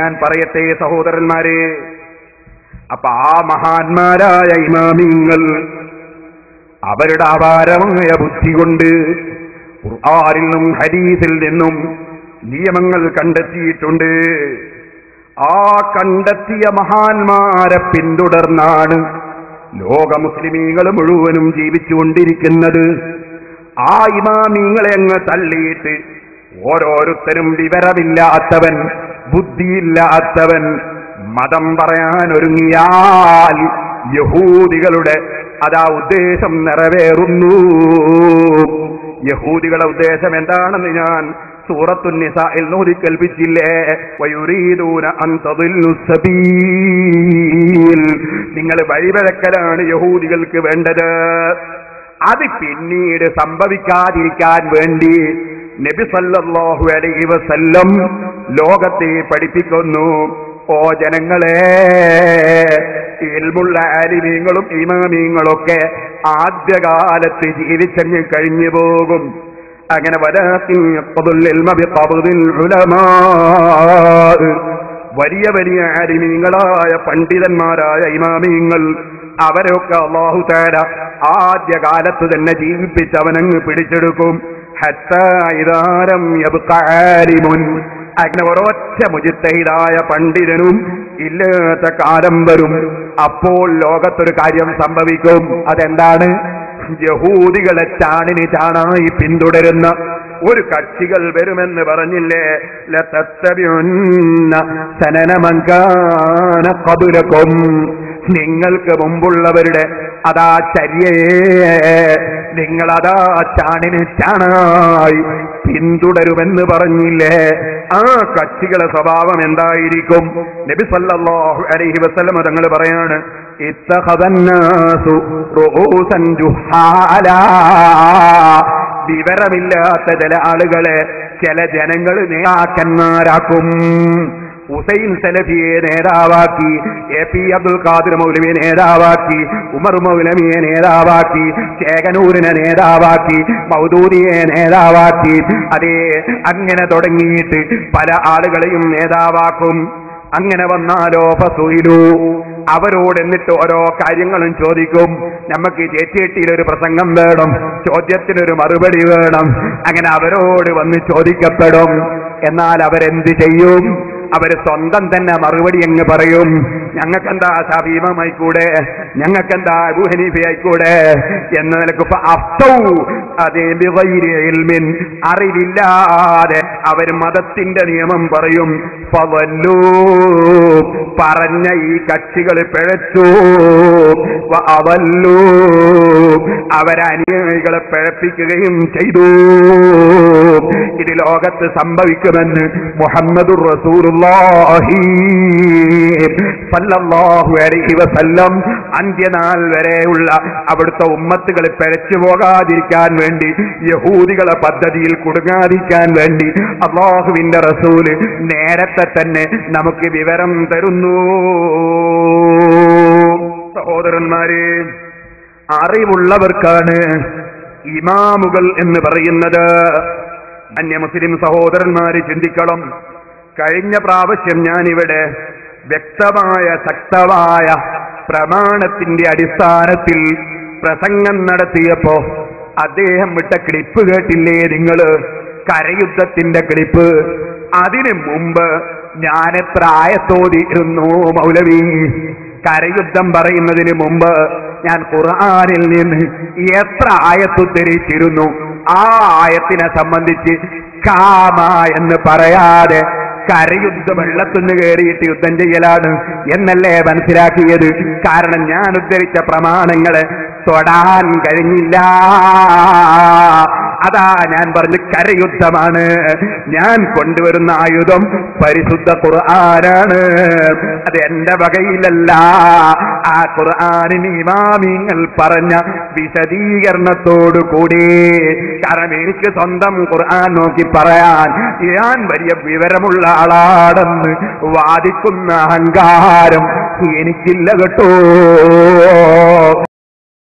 ഞാൻ പറയട്ടെ സഹോദരന്മാരെ, അപ്പൊ ആ മഹാന്മാരായ ഇമാമിങ്ങൾ അവരുടെ അപാരമായ ബുദ്ധി കൊണ്ട് ഖുർആനിൽ നിന്നും ഹദീസിൽ നിന്നും നിയമങ്ങൾ കണ്ടെത്തിയിട്ടുണ്ട്. ആ കണ്ടെത്തിയ മഹാന്മാരെ പിന്തുടർന്നാണ് ലോക മുസ്ലിമീങ്ങൾ മുഴുവനും ജീവിച്ചുകൊണ്ടിരിക്കുന്നത്. ആ ഇമാമിങ്ങളെ അങ്ങ് തള്ളിയിട്ട് ഓരോരുത്തരും വിവരമില്ലാത്തവൻ, ബുദ്ധിയില്ലാത്തവൻ മതം പറയാൻ ഒരുങ്ങിയാൽ യഹൂദികളുടെ ഉദ്ദേശം നിറവേറുന്നു. യഹൂദികളുടെ ഉദ്ദേശം എന്താണെന്ന് ഞാൻ സൂറത്തുൻ നിസാഇൽ നോതി കൽപ്പിച്ചില്ലേ? വയുരീദൂന അൻ തദില്ലു സബീൽ. നിങ്ങൾ വഴിപിഴക്കലാണ് യഹൂദികൾക്ക് വേണ്ടത്. അത് പിന്നീട് സംഭവിക്കാതിരിക്കാൻ വേണ്ടി നബി സല്ലല്ലാഹു അലൈഹി വസല്ലം ലോകത്തെ പഠിപ്പിക്കുന്നു. ഓ ജനങ്ങളെ, ഇൽമുള്ള ആലിമീങ്ങളും ഇമാമീങ്ങളൊക്കെ ആദ്യകാലത്ത് ജീവിച്ചങ്ങ് കഴിഞ്ഞു പോകും. അങ്ങനെ വലിയ വലിയ ആലിമീങ്ങളായ പണ്ഡിതന്മാരായ ഇമാമീങ്ങൾ അവരൊക്കെ അല്ലാഹു തആല ആദ്യകാലത്ത് തന്നെ ജീവിപ്പിച്ചവനങ്ങ് പിടിച്ചെടുക്കും. ഹത്താ ഇദാ ലം യബ്ഖ ആലിമുൻ, അങ്ങനെ ഒരൊറ്റ മുജ്തഹിദായ പണ്ഡിതനും ഇല്ലാത്ത കാലം വരും. അപ്പോൾ ലോകത്തൊരു കാര്യം സംഭവിക്കും. അതെന്താണ്? യഹൂദികളെ ചാണിന് ചാണായി പിന്തുടരുന്ന ഒരു കക്ഷികൾ വരുമെന്ന് പറഞ്ഞില്ലേ? ലതത്തബിഉന്ന സനന മൻ കാന ഖബ്ലകും, നിങ്ങൾക്ക് മുമ്പുള്ളവരുടെ ചര്യയെ നിങ്ങളതാ ചാണിന് ചാണായി പിന്തുടരുമെന്ന് പറഞ്ഞില്ലേ? ആ കക്ഷികളുടെ സ്വഭാവം എന്തായിരിക്കും? നബി സല്ലല്ലാഹു അലൈഹി വസല്ലം തങ്ങൾ പറയാണ്, ഇത്തഖദന്നാസു റൂസൻ ജുഹാലാ, വിവരമില്ലാത്ത ചില ആളുകളെ ചില ജനങ്ങൾ നേതാക്കന്മാരാക്കും. ഹുസൈൻ സലഫിയെ നേതാവാക്കി, AP അബ്ദുൽ ഖാദിർ മൗലവിയെ നേതാവാക്കി, ഉമർ മൗലവിയെ നേതാവാക്കി, ചേകനൂരിനെ നേതാവാക്കി, മൗദൂദിയെ നേതാവാക്കി, അതേ അങ്ങനെ തുടങ്ങിയിട്ട് പല ആളുകളെയും നേതാവാക്കും. അങ്ങനെ വന്നാലോ ഫസുയിലു, അവരോട് എന്നിട്ട് ഓരോ കാര്യങ്ങളും ചോദിക്കും. നമുക്ക് ചേച്ചിയെട്ടിയിലൊരു പ്രസംഗം വേണം, ചോദ്യത്തിനൊരു മറുപടി വേണം. അങ്ങനെ അവരോട് വന്ന് ചോദിക്കപ്പെടും. എന്നാൽ അവരെന്ത് ചെയ്യും? അവര് സ്വന്തം തന്നെ മറുപടി അങ്ങ് പറയും. ഞങ്ങൾക്കെന്താ ഷാഫി ഇമാം ആയിക്കൂടെ, ഞങ്ങൾക്കെന്താ അബൂ ഹനീഫ ആയിക്കൂടെ എന്ന നിലക്ക് അറിവില്ലാതെ അവർ മതത്തിന്റെ നിയമം പറയും. ഫവല്ലൂ, പറഞ്ഞ ഈ കക്ഷികൾ പിഴച്ചു. അവല്ലൂ, അവരനുയായികളെ പിഴപ്പിക്കുകയും ചെയ്തു. ഇത് ലോകത്ത് സംഭവിക്കുമെന്ന് മുഹമ്മദുർ റസൂലുള്ളാഹി സല്ലല്ലാഹു അലൈഹി വസല്ലം അന്ത്യനാൾ വരെയുള്ള അവിടുത്തെ ഉമ്മത്തുകൾ പിഴച്ചു പോകാതിരിക്കാൻ വേണ്ടി, യഹൂദികളെ പദ്ധതിയിൽ കുടുങ്ങാതിരിക്കാൻ വേണ്ടി അല്ലാഹുവിന്റെ റസൂല് നേരത്തെ തന്നെ നമുക്ക് വിവരം തരുന്നു. സഹോദരന്മാരെ, അറിവുള്ളവർക്കാണ് ഇമാമുകൾ എന്ന് പറയുന്നത്. അന്യ മുസ്ലിം സഹോദരന്മാര് ചിന്തിക്കണം. കഴിഞ്ഞ പ്രാവശ്യം ഞാനിവിടെ വ്യക്തമായ ശക്തമായ പ്രമാണത്തിന്റെ അടിസ്ഥാനത്തിൽ പ്രസംഗം നടത്തിയപ്പോ അദ്ദേഹം വിട്ട ക്ലിപ്പ് കേട്ടില്ലേ നിങ്ങള്? കരയുദ്ധത്തിന്റെ ക്ലിപ്പ്. അതിനു മുമ്പ് ഞാൻ എത്ര ആയത്തോതിയിരുന്നു മൗലവി? കരയുദ്ധം പറയുന്നതിന് മുമ്പ് ഞാൻ ഖുർആനിൽ നിന്ന് എത്ര ആയത്തുദ്ധരിച്ചിരുന്നു? ആ ആയത്തിനെ സംബന്ധിച്ച് കാമ എന്ന് പറയാതെ കരയുദ്ധ വെള്ളത്തുനിന്ന് കയറിയിട്ട് യുദ്ധം ചെയ്യലാണ് എന്നല്ലേ മനസ്സിലാക്കിയത്? കാരണം ഞാൻ ഉദ്ധരിച്ച പ്രമാണങ്ങളെ തൊടാൻ കഴിഞ്ഞില്ല. അതാ ഞാൻ പറഞ്ഞു കരയുദ്ധമാണ്. ഞാൻ കൊണ്ടുവരുന്ന ആയുധം പരിശുദ്ധ ഖുർആനാണ്. അത് എന്റെ വകയിലല്ല. ആ ഖുർആനിന് ഇമാമിങ്ങൾ പറഞ്ഞ വിശദീകരണത്തോടു കൂടി. കാരണം എനിക്ക് സ്വന്തം ഖുർആൻ നോക്കി പറയാൻ ഞാൻ വലിയ വിവരമുള്ള ആളാണെന്ന് വാദിക്കുന്ന അഹങ്കാരം എനിക്കില്ല കേട്ടോ.